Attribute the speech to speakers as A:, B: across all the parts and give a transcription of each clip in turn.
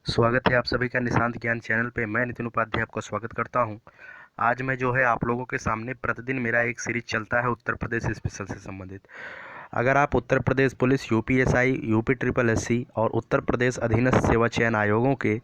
A: स्वागत है आप सभी का निशांत ज्ञान चैनल पे। मैं नितिन उपाध्याय आपका स्वागत करता हूं। आज मैं जो है आप लोगों के सामने प्रतिदिन मेरा एक सीरीज चलता है उत्तर प्रदेश स्पेशल से संबंधित। अगर आप Uttar Pradesh police, UPSI, UP triple SC और उत्तर प्रदेश अधीनस्थ सेवा चयन आयोगों के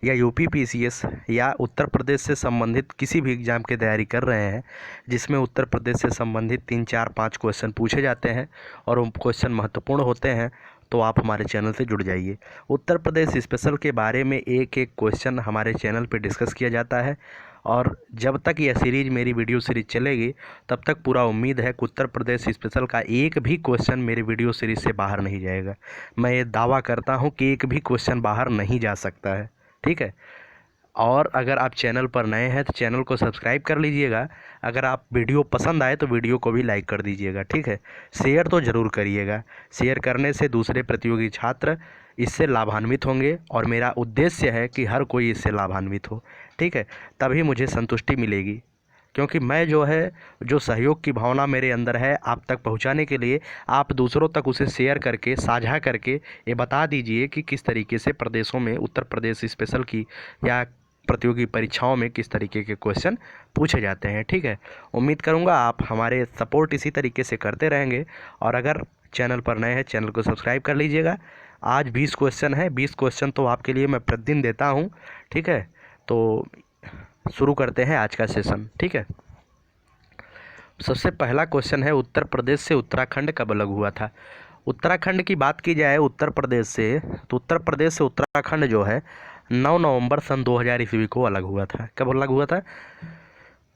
A: या यूपी पीसीएस या उत्तर प्रदेश से संबंधित किसी भी एग्ज़ाम की तैयारी कर रहे हैं जिसमें उत्तर प्रदेश से संबंधित 3, 4, 5 क्वेश्चन पूछे जाते हैं और वो क्वेश्चन महत्वपूर्ण होते हैं, तो आप हमारे चैनल से जुड़ जाइए। उत्तर प्रदेश स्पेशल के बारे में एक एक क्वेश्चन हमारे चैनल पे डिस्कस किया जाता है और जब तक यह सीरीज़ मेरी वीडियो सीरीज़ चलेगी तब तक पूरा उम्मीद है कि उत्तर प्रदेश स्पेशल का एक भी क्वेश्चन मेरी वीडियो सीरीज़ से बाहर नहीं जाएगा। मैं ये दावा करता हूँ कि एक भी क्वेश्चन बाहर नहीं जा सकता है, ठीक है। और अगर आप चैनल पर नए हैं तो चैनल को सब्सक्राइब कर लीजिएगा। अगर आप वीडियो पसंद आए तो वीडियो को भी लाइक कर दीजिएगा, ठीक है। शेयर तो ज़रूर करिएगा। शेयर करने से दूसरे प्रतियोगी छात्र इससे लाभान्वित होंगे और मेरा उद्देश्य है कि हर कोई इससे लाभान्वित हो, ठीक है। तभी मुझे संतुष्टि मिलेगी, क्योंकि मैं जो है जो सहयोग की भावना मेरे अंदर है आप तक पहुंचाने के लिए आप दूसरों तक उसे शेयर करके साझा करके ये बता दीजिए कि किस तरीके से प्रदेशों में उत्तर प्रदेश स्पेशल की या प्रतियोगी परीक्षाओं में किस तरीके के क्वेश्चन पूछे जाते हैं, ठीक है। उम्मीद करूंगा आप हमारे सपोर्ट इसी तरीके से करते रहेंगे और अगर चैनल पर नए हैं चैनल को सब्सक्राइब कर लीजिएगा। आज 20 क्वेश्चन है, 20 क्वेश्चन तो आपके लिए मैं प्रतिदिन देता हूँ, ठीक है। तो शुरू करते हैं आज का सेशन, ठीक है। सबसे पहला क्वेश्चन है उत्तर प्रदेश से उत्तराखंड कब अलग हुआ था। उत्तराखंड की बात की जाए उत्तर प्रदेश से, तो उत्तर प्रदेश से उत्तराखंड जो है 9 नवंबर सन 2000 ईस्वी को अलग हुआ था। कब अलग हुआ था?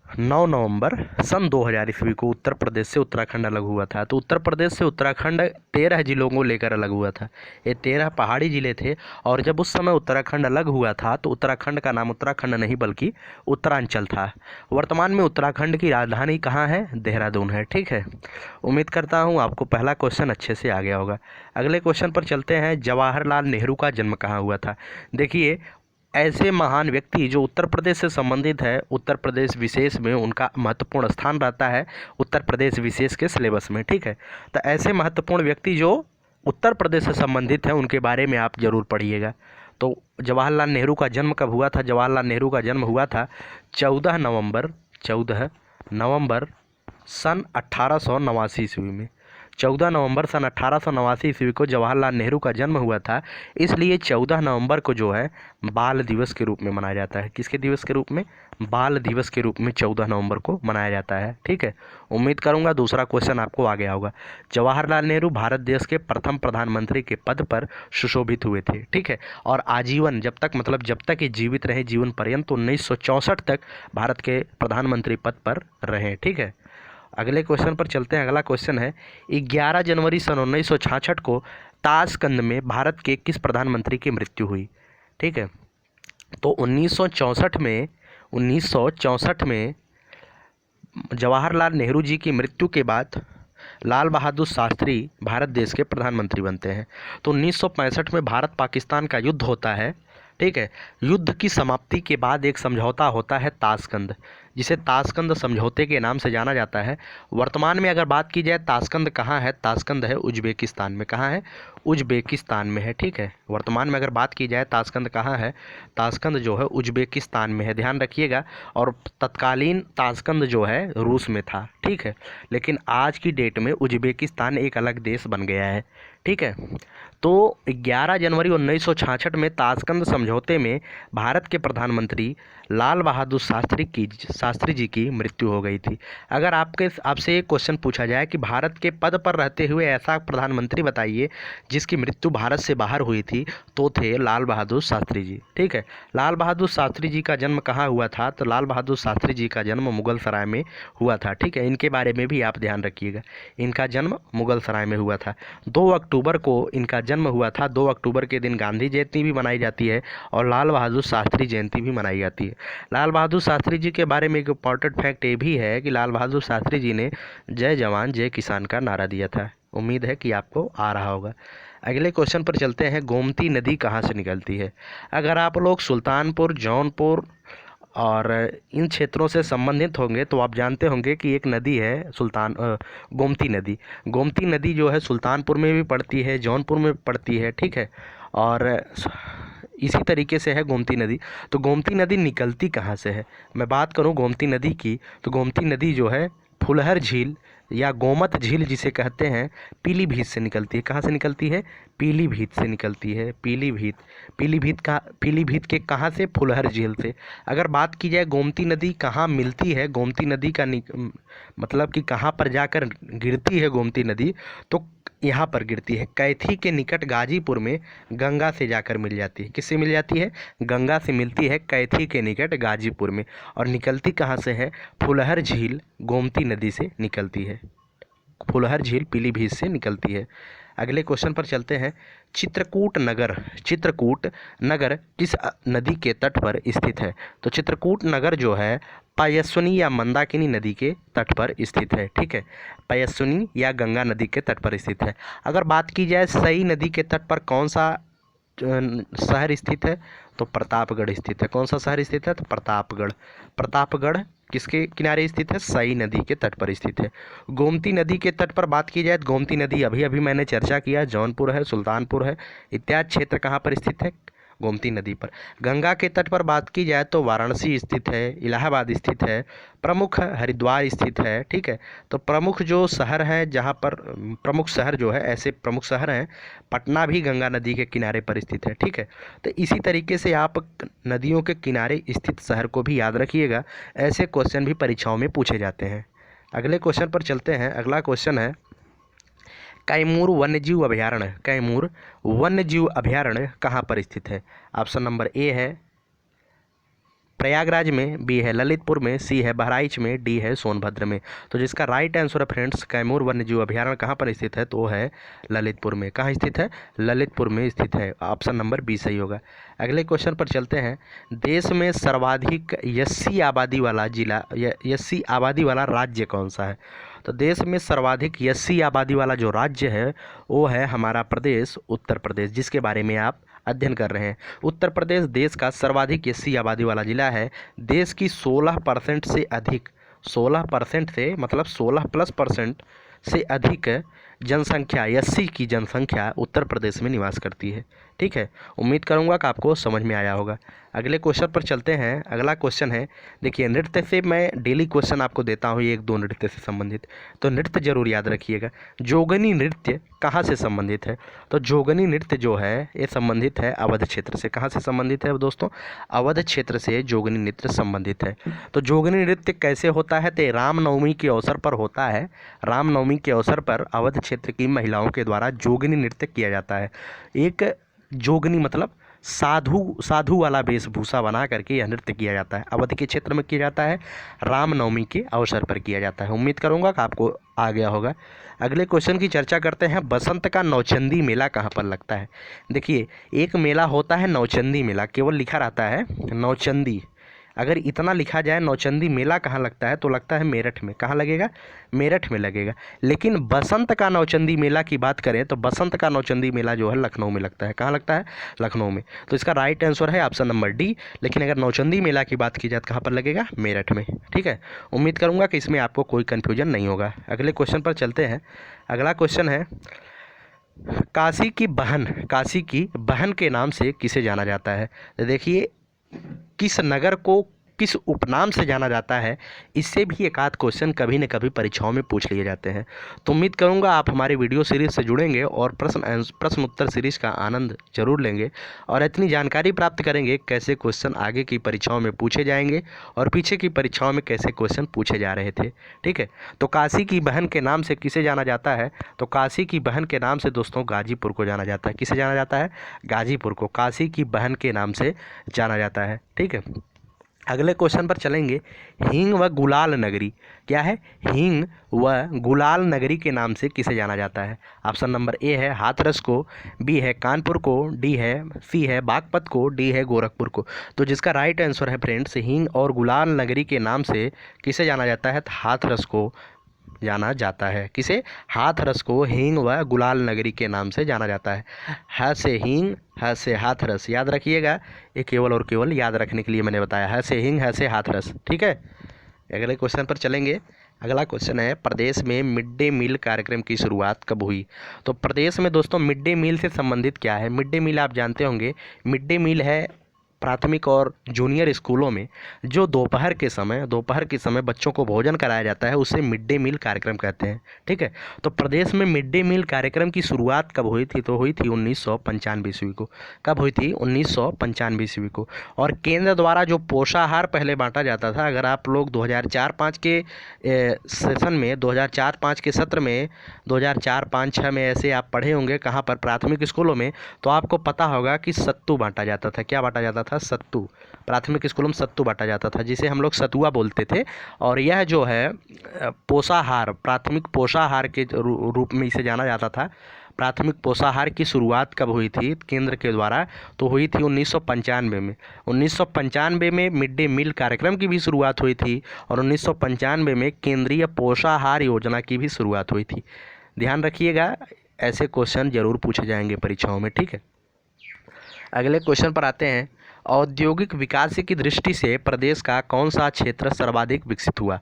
A: 9 नवंबर सन 2000 ईस्वी को उत्तर प्रदेश से उत्तराखंड अलग हुआ था। तो उत्तर प्रदेश से उत्तराखंड 13 जिलों को लेकर अलग हुआ था। ये 13 पहाड़ी ज़िले थे और जब उस समय उत्तराखंड अलग हुआ था तो उत्तराखंड का नाम उत्तराखंड नहीं बल्कि उत्तरांचल था। वर्तमान में उत्तराखंड की राजधानी कहाँ है? देहरादून है, ठीक है। उम्मीद करता हूँ आपको पहला क्वेश्चन अच्छे से आ गया होगा। अगले क्वेश्चन पर चलते हैं। जवाहरलाल नेहरू का जन्म कहाँ हुआ था? देखिए, ऐसे महान व्यक्ति जो उत्तर प्रदेश से संबंधित है, उत्तर प्रदेश विशेष में उनका महत्वपूर्ण स्थान रहता है उत्तर प्रदेश विशेष के सिलेबस में, ठीक है। तो ऐसे महत्वपूर्ण व्यक्ति जो उत्तर प्रदेश से संबंधित हैं उनके बारे में आप जरूर पढ़िएगा। तो जवाहरलाल नेहरू का जन्म कब हुआ था? जवाहरलाल नेहरू का जन्म हुआ था 14 नवंबर सन 1889 ईस्वी में। 14 नवंबर सन 1889 ईस्वी को जवाहरलाल नेहरू का जन्म हुआ था। इसलिए 14 नवंबर को जो है बाल दिवस के रूप में मनाया जाता है। किसके दिवस के रूप में? बाल दिवस के रूप में 14 नवंबर को मनाया जाता है, ठीक है। उम्मीद करूंगा दूसरा क्वेश्चन आपको आ गया होगा। जवाहरलाल नेहरू भारत देश के प्रथम प्रधानमंत्री के पद पर सुशोभित हुए थे, ठीक है। और आजीवन जब तक मतलब जब तक ये जीवित रहे, जीवन पर्यंत 1964 तक भारत के प्रधानमंत्री पद पर रहे, ठीक है। अगले क्वेश्चन पर चलते हैं। अगला क्वेश्चन है 11 जनवरी सन 1966 को ताशकंद में भारत के किस प्रधानमंत्री की मृत्यु हुई? ठीक है। तो 1964 में जवाहरलाल नेहरू जी की मृत्यु के बाद लाल बहादुर शास्त्री भारत देश के प्रधानमंत्री बनते हैं। तो 1965 में भारत पाकिस्तान का युद्ध होता है, ठीक है। युद्ध की समाप्ति के बाद एक समझौता होता है ताशकंद, जिसे ताशकंद समझौते के नाम से जाना जाता है। वर्तमान में अगर बात की जाए ताशकंद कहाँ है? ताशकंद है उज्बेकिस्तान में। कहाँ है? उज्बेकिस्तान में है, ठीक है। वर्तमान में अगर बात की जाए ताशकंद कहाँ है? ताशकंद जो है उज्बेकिस्तान में है, ध्यान रखिएगा। और तत्कालीन ताशकंद जो है रूस में था, ठीक है। लेकिन आज की डेट में उज्बेकिस्तान एक अलग देश बन गया है, ठीक है। तो 11 जनवरी 1966 में ताशकंद समझौते में भारत के प्रधानमंत्री लाल बहादुर शास्त्री जी की मृत्यु हो गई थी। अगर आपसे एक क्वेश्चन पूछा जाए कि भारत के पद पर रहते हुए ऐसा प्रधानमंत्री बताइए जिसकी मृत्यु भारत से बाहर हुई थी, तो थे लाल बहादुर शास्त्री जी, ठीक है। लाल बहादुर शास्त्री जी का जन्म कहाँ हुआ था? तो लाल बहादुर शास्त्री जी का जन्म मुगल सराय में हुआ था, ठीक है। इनके बारे में भी आप ध्यान रखिएगा, इनका जन्म मुगल सराय में हुआ था। 2 अक्टूबर को इनका जन्म हुआ था। 2 अक्टूबर के दिन गांधी जयंती भी मनाई जाती है और लाल बहादुर शास्त्री जयंती भी मनाई जाती है। लाल बहादुर शास्त्री जी के बारे में एक इम्पॉर्टेंट फैक्ट ये भी है कि लाल बहादुर शास्त्री जी ने जय जवान जय किसान का नारा दिया था। उम्मीद है कि आपको आ रहा होगा। अगले क्वेश्चन पर चलते हैं। गोमती नदी कहाँ से निकलती है? अगर आप लोग सुल्तानपुर, जौनपुर और इन क्षेत्रों से संबंधित होंगे तो आप जानते होंगे कि एक नदी है गोमती नदी। गोमती नदी जो है सुल्तानपुर में भी पड़ती है, जौनपुर में पड़ती है, ठीक है। और इसी तरीके से है गोमती नदी। तो गोमती नदी निकलती कहाँ से है? मैं बात करूँ गोमती नदी की, तो गोमती नदी जो है फुलहर झील या गोमत झील जिसे कहते हैं, पीलीभीत से निकलती है। कहाँ से निकलती है? पीलीभीत से निकलती है। पीलीभीत, पीलीभीत के कहाँ से? फुलहर झील से। अगर बात की जाए गोमती नदी कहाँ मिलती है, गोमती नदी का मतलब कि कहाँ पर जाकर गिरती है गोमती नदी, तो यहाँ पर गिरती है कैथी के निकट गाजीपुर में, गंगा से जाकर मिल जाती है। किससे मिल जाती है? गंगा से मिलती है कैथी के निकट गाजीपुर में। और निकलती कहाँ से है? फुलहर झील गोमती नदी से निकलती है। फुलहर झील पीलीभीत से निकलती है। अगले क्वेश्चन पर चलते हैं। चित्रकूट नगर किस नदी के तट पर स्थित है? तो चित्रकूट नगर जो है पयस्विनी या मंदाकिनी नदी के तट पर स्थित है। ठीक है, पयस्विनी या गंगा नदी के तट पर स्थित है। अगर बात की जाए सई नदी के तट पर कौन सा शहर स्थित है? तो प्रतापगढ़ स्थित है। कौन सा शहर स्थित है? तो प्रतापगढ़। प्रतापगढ़ किसके किनारे स्थित है? सई नदी के तट पर स्थित है। गोमती नदी के तट पर बात की जाए तो गोमती नदी अभी अभी मैंने चर्चा किया, जौनपुर है, सुल्तानपुर है इत्यादि क्षेत्र कहाँ पर स्थित है? गोमती नदी पर। गंगा के तट पर बात की जाए तो वाराणसी स्थित है, इलाहाबाद स्थित है, प्रमुख हरिद्वार स्थित है। ठीक है, तो प्रमुख जो शहर है जहाँ पर प्रमुख शहर जो है, ऐसे प्रमुख शहर हैं, पटना भी गंगा नदी के किनारे पर स्थित है। ठीक है, तो इसी तरीके से आप नदियों के किनारे स्थित शहर को भी याद रखिएगा, ऐसे क्वेश्चन भी परीक्षाओं में पूछे जाते हैं। अगले क्वेश्चन पर चलते हैं। अगला क्वेश्चन है कैमूर वन्यजीव अभयारण्य। कैमूर वन्यजीव अभयारण्य कहाँ पर स्थित है? ऑप्शन नंबर ए है प्रयागराज में, बी है ललितपुर में, सी है बहराइच में, डी है सोनभद्र में। तो जिसका राइट आंसर है फ्रेंड्स, कैमूर वन्यजीव अभयारण्य कहाँ पर स्थित है? तो वो है ललितपुर में। कहाँ स्थित है? ललितपुर में स्थित है। ऑप्शन नंबर बी सही होगा। अगले क्वेश्चन पर चलते हैं। देश में सर्वाधिक एससी आबादी वाला जिला या एससी आबादी वाला राज्य कौन सा है? तो देश में सर्वाधिक एससी आबादी वाला जो राज्य है वो है हमारा प्रदेश उत्तर प्रदेश, जिसके बारे में आप अध्ययन कर रहे हैं। उत्तर प्रदेश देश का सर्वाधिक एससी आबादी वाला जिला है। देश की 16% से अधिक, 16% से मतलब 16+% से अधिक जनसंख्या, एससी की जनसंख्या उत्तर प्रदेश में निवास करती है। ठीक है, उम्मीद करूंगा कि आपको समझ में आया होगा। अगले क्वेश्चन पर चलते हैं। अगला क्वेश्चन है, देखिए नृत्य से मैं डेली क्वेश्चन आपको देता हूँ, एक दो नृत्य से संबंधित, तो नृत्य जरूर याद रखिएगा। जोगनी नृत्य कहाँ से संबंधित है? तो जोगनी नृत्य जो है ये संबंधित है अवध क्षेत्र से। कहाँ से संबंधित है दोस्तों? अवध क्षेत्र से जोगनी नृत्य संबंधित है। तो जोगनी नृत्य कैसे होता है? तो रामनवमी के अवसर पर होता है। रामनवमी के अवसर पर अवध क्षेत्र की महिलाओं के द्वारा जोगनी नृत्य किया जाता है। एक जोगनी मतलब साधु वाला वेशभूषा बना करके यह नृत्य किया जाता है। अवध के क्षेत्र में किया जाता है, रामनवमी के अवसर पर किया जाता है। उम्मीद करूंगा कि आपको आ गया होगा। अगले क्वेश्चन की चर्चा करते हैं। बसंत का नौचंदी मेला कहाँ पर लगता है? देखिए एक मेला होता है नौचंदी मेला, केवल लिखा रहता है नौचंदी। अगर इतना लिखा जाए नौचंदी मेला कहाँ लगता है, तो लगता है मेरठ में। कहाँ लगेगा? मेरठ में लगेगा। लेकिन बसंत का नौचंदी मेला की बात करें तो बसंत का नौचंदी मेला जो है लखनऊ में लगता है। कहाँ लगता है? लखनऊ में। तो इसका राइट आंसर है ऑप्शन नंबर डी। लेकिन अगर नौचंदी मेला की बात की जाए तो कहाँ पर लगेगा? मेरठ में। ठीक है, उम्मीद करूँगा कि इसमें आपको कोई कन्फ्यूजन नहीं होगा। अगले क्वेश्चन पर चलते हैं। अगला क्वेश्चन है, काशी की बहन के नाम से किसे जाना जाता है? तो देखिए किस नगर को किस उपनाम से जाना जाता है, इससे भी एक आध क्वेश्चन कभी न कभी परीक्षाओं में पूछ लिए जाते हैं। तो उम्मीद करूंगा आप हमारे वीडियो सीरीज़ से जुड़ेंगे और प्रश्न उत्तर सीरीज़ का आनंद जरूर लेंगे और इतनी जानकारी प्राप्त करेंगे कैसे क्वेश्चन आगे की परीक्षाओं में पूछे जाएंगे और पीछे की परीक्षाओं में कैसे क्वेश्चन पूछे जा रहे थे। ठीक है, तो काशी की बहन के नाम से किसे जाना जाता है? तो काशी की बहन के नाम से दोस्तों गाजीपुर को जाना जाता है। किसे जाना जाता है? गाजीपुर को काशी की बहन के नाम से जाना जाता है। ठीक है, अगले क्वेश्चन पर चलेंगे। हींग व गुलाल नगरी क्या है? हींग व गुलाल नगरी के नाम से किसे जाना जाता है? ऑप्शन नंबर ए है हाथरस को, बी है कानपुर को, सी है बागपत को, डी है गोरखपुर को। तो जिसका राइट आंसर है फ्रेंड्स, हींग और गुलाल नगरी के नाम से किसे जाना जाता है? हाथरस को जाना जाता है। किसे? हाथरस को हींग व गुलाल नगरी के नाम से जाना जाता है। ह से हींग, ह से हाथरस, याद रखिएगा, ये केवल और केवल याद रखने के लिए मैंने बताया। ह से हींग, ह से हाथरस। ठीक है, अगले क्वेश्चन पर चलेंगे। अगला क्वेश्चन है, प्रदेश में मिड डे मील कार्यक्रम की शुरुआत कब हुई? तो प्रदेश में दोस्तों मिड डे मील से संबंधित क्या है? मिड डे मील आप जानते होंगे, मिड डे मील है प्राथमिक और जूनियर स्कूलों में जो दोपहर के समय बच्चों को भोजन कराया जाता है, उसे मिड डे मील कार्यक्रम कहते हैं। ठीक है, तो प्रदेश में मिड डे मील कार्यक्रम की शुरुआत कब हुई थी? तो हुई थी 1995 ईस्वी को। कब हुई थी? 1995 ईस्वी को। और केंद्र द्वारा जो पोषाहार पहले बांटा जाता था, अगर आप लोग 2004-05 के सेशन में, 2004-05 के सत्र में, 2004-05-06 में ऐसे आप पढ़े होंगे कहाँ पर, प्राथमिक स्कूलों में, तो आपको पता होगा कि सत्तू बांटा जाता था। क्या बांटा जाता था? सत्तू। प्राथमिक स्कूलों में सत्तू बांटा जाता था, जिसे हम लोग सतुआ बोलते थे। और यह जो है पोषाहार, प्राथमिक पोषाहार के रूप में इसे जाना जाता था। प्राथमिक पोषाहार की शुरुआत कब हुई थी केंद्र के द्वारा? तो हुई थी 1995 में। 1995 में मिड डे मील कार्यक्रम की भी शुरुआत हुई थी और 1995 में केंद्रीय पोषाहार योजना की भी शुरुआत हुई थी। ध्यान रखिएगा, ऐसे क्वेश्चन जरूर पूछे जाएंगे परीक्षाओं में। ठीक है, अगले क्वेश्चन पर आते हैं। औद्योगिक विकास की दृष्टि से प्रदेश का कौन सा क्षेत्र सर्वाधिक विकसित हुआ?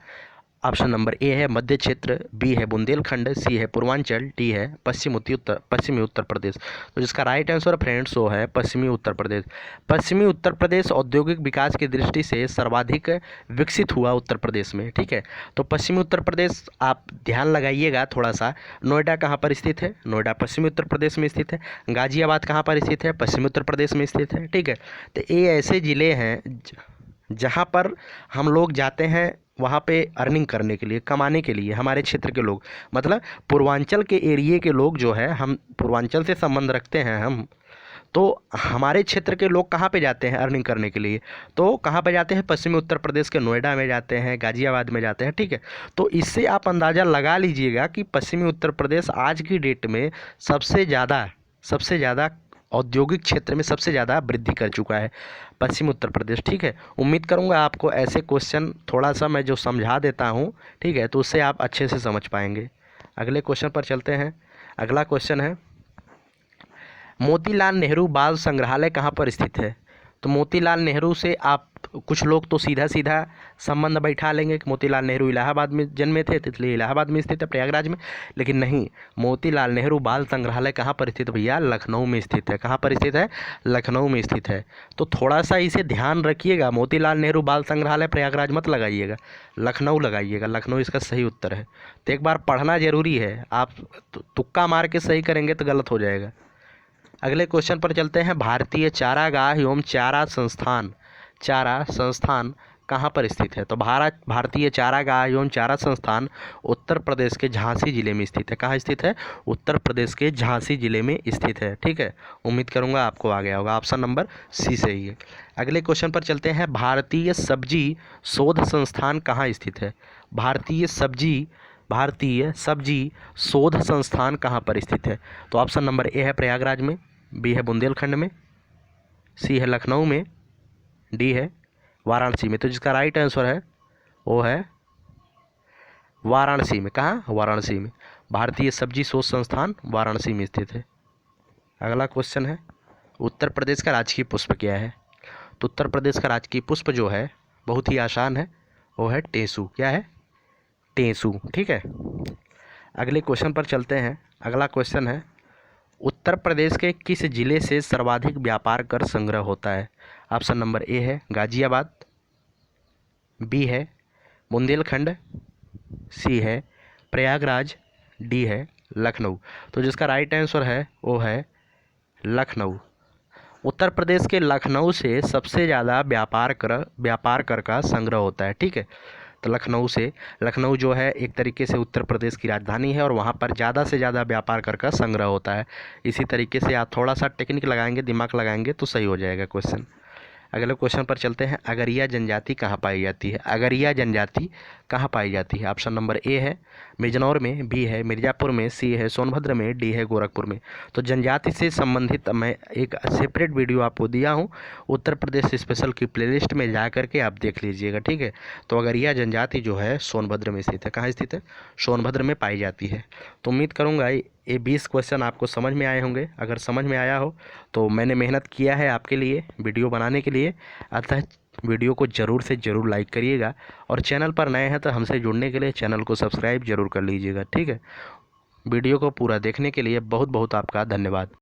A: ऑप्शन नंबर ए है मध्य क्षेत्र, बी है बुंदेलखंड, सी है पूर्वांचल, डी है पश्चिमी उत्तर प्रदेश। तो जिसका राइट आंसर फ्रेंड्स वो है पश्चिमी उत्तर प्रदेश। पश्चिमी उत्तर प्रदेश औद्योगिक विकास की दृष्टि से सर्वाधिक विकसित हुआ उत्तर प्रदेश में। ठीक है, तो पश्चिमी उत्तर प्रदेश आप ध्यान लगाइएगा थोड़ा सा। नोएडा कहाँ पर स्थित है? नोएडा पश्चिमी उत्तर प्रदेश में स्थित है। गाजियाबाद कहाँ पर स्थित है? पश्चिमी उत्तर प्रदेश में स्थित है। ठीक है, तो ये ऐसे ज़िले हैं जहाँ पर हम लोग जाते हैं, वहाँ पे अर्निंग करने के लिए, कमाने के लिए। हमारे क्षेत्र के लोग, मतलब पूर्वांचल के एरिए के लोग जो है, हम पूर्वांचल से संबंध रखते हैं हम, तो हमारे क्षेत्र के लोग कहाँ पे जाते हैं अर्निंग करने के लिए? तो कहाँ पे जाते हैं? पश्चिमी उत्तर प्रदेश के नोएडा में जाते हैं, गाजियाबाद में जाते हैं। ठीक है, तो इससे आप अंदाज़ा लगा लीजिएगा कि पश्चिमी उत्तर प्रदेश आज की डेट में सबसे ज़्यादा औद्योगिक क्षेत्र में सबसे ज़्यादा वृद्धि कर चुका है पश्चिम उत्तर प्रदेश। ठीक है, उम्मीद करूंगा आपको ऐसे क्वेश्चन थोड़ा सा मैं जो समझा देता हूं, ठीक है, तो उससे आप अच्छे से समझ पाएंगे। अगले क्वेश्चन पर चलते हैं। अगला क्वेश्चन है, मोतीलाल नेहरू बाल संग्रहालय कहाँ पर स्थित है? तो मोतीलाल नेहरू से आप कुछ लोग तो सीधा संबंध बैठा लेंगे कि मोतीलाल नेहरू इलाहाबाद में जन्मे थे, तो इसलिए इलाहाबाद में स्थित है, प्रयागराज में। लेकिन नहीं, मोतीलाल नेहरू बाल संग्रहालय कहाँ पर स्थित है भैया? लखनऊ में स्थित है। कहाँ पर स्थित है? लखनऊ में स्थित है। तो थोड़ा सा इसे ध्यान रखिएगा, मोतीलाल नेहरू बाल संग्रहालय प्रयागराज मत लगाइएगा, लखनऊ लगाइएगा। लखनऊ इसका सही उत्तर है। तो एक बार पढ़ना जरूरी है, आप तुक्का मार के सही करेंगे तो गलत हो जाएगा। अगले क्वेश्चन पर चलते हैं। भारतीय चारागाह एवं चारा संस्थान कहाँ पर स्थित है? तो भारतीय चारागाह एवं चारा संस्थान उत्तर प्रदेश के झांसी जिले में स्थित है। कहाँ स्थित है? उत्तर प्रदेश के झांसी जिले में स्थित है। ठीक है, उम्मीद करूँगा आपको आ गया होगा। ऑप्शन नंबर सी सही है। अगले क्वेश्चन पर चलते हैं। भारतीय सब्जी शोध संस्थान कहाँ स्थित है? भारतीय सब्जी शोध संस्थान कहाँ पर स्थित है? तो ऑप्शन नंबर ए है प्रयागराज में, बी है बुंदेलखंड में, सी है लखनऊ में, डी है वाराणसी में। तो जिसका राइट आंसर है वो है वाराणसी में। कहाँ? वाराणसी में। भारतीय सब्जी शोध संस्थान वाराणसी में स्थित है। अगला क्वेश्चन है, उत्तर प्रदेश का राजकीय पुष्प क्या है? तो उत्तर प्रदेश का राजकीय पुष्प जो है बहुत ही आसान है, वो है टेसू। क्या है? टेसू। ठीक है, अगले क्वेश्चन पर चलते हैं। अगला क्वेश्चन है, उत्तर प्रदेश के किस जिले से सर्वाधिक व्यापार कर संग्रह होता है? ऑप्शन नंबर ए है गाजियाबाद, बी है बुंदेलखंड, सी है प्रयागराज, डी है लखनऊ। तो जिसका राइट आंसर है वो है लखनऊ। उत्तर प्रदेश के लखनऊ से सबसे ज़्यादा व्यापार कर का संग्रह होता है। ठीक है, तो लखनऊ जो है एक तरीके से उत्तर प्रदेश की राजधानी है और वहाँ पर ज़्यादा से ज़्यादा व्यापार कर का संग्रह होता है। इसी तरीके से आप थोड़ा सा टेक्निक लगाएंगे, दिमाग लगाएंगे तो सही हो जाएगा क्वेश्चन। अगले क्वेश्चन पर चलते हैं। अगरिया जनजाति कहाँ पाई जाती है? अगरिया जनजाति कहाँ पाई जाती है? ऑप्शन नंबर ए है बिजनौर में, बी है मिर्ज़ापुर में, सी है सोनभद्र में, डी है गोरखपुर में। तो जनजाति से संबंधित मैं एक सेपरेट वीडियो आपको दिया हूँ, उत्तर प्रदेश स्पेशल की प्लेलिस्ट में जा करके आप देख लीजिएगा। ठीक है, तो अगरिया जनजाति जो है सोनभद्र में स्थित है। कहाँ स्थित है? सोनभद्र में पाई जाती है। तो उम्मीद करूँगा ये 20 क्वेश्चन आपको समझ में आए होंगे। अगर समझ में आया हो तो मैंने मेहनत किया है आपके लिए वीडियो बनाने के लिए, अतः वीडियो को ज़रूर से ज़रूर लाइक करिएगा और चैनल पर नए हैं तो हमसे जुड़ने के लिए चैनल को सब्सक्राइब ज़रूर कर लीजिएगा। ठीक है, वीडियो को पूरा देखने के लिए बहुत बहुत आपका धन्यवाद।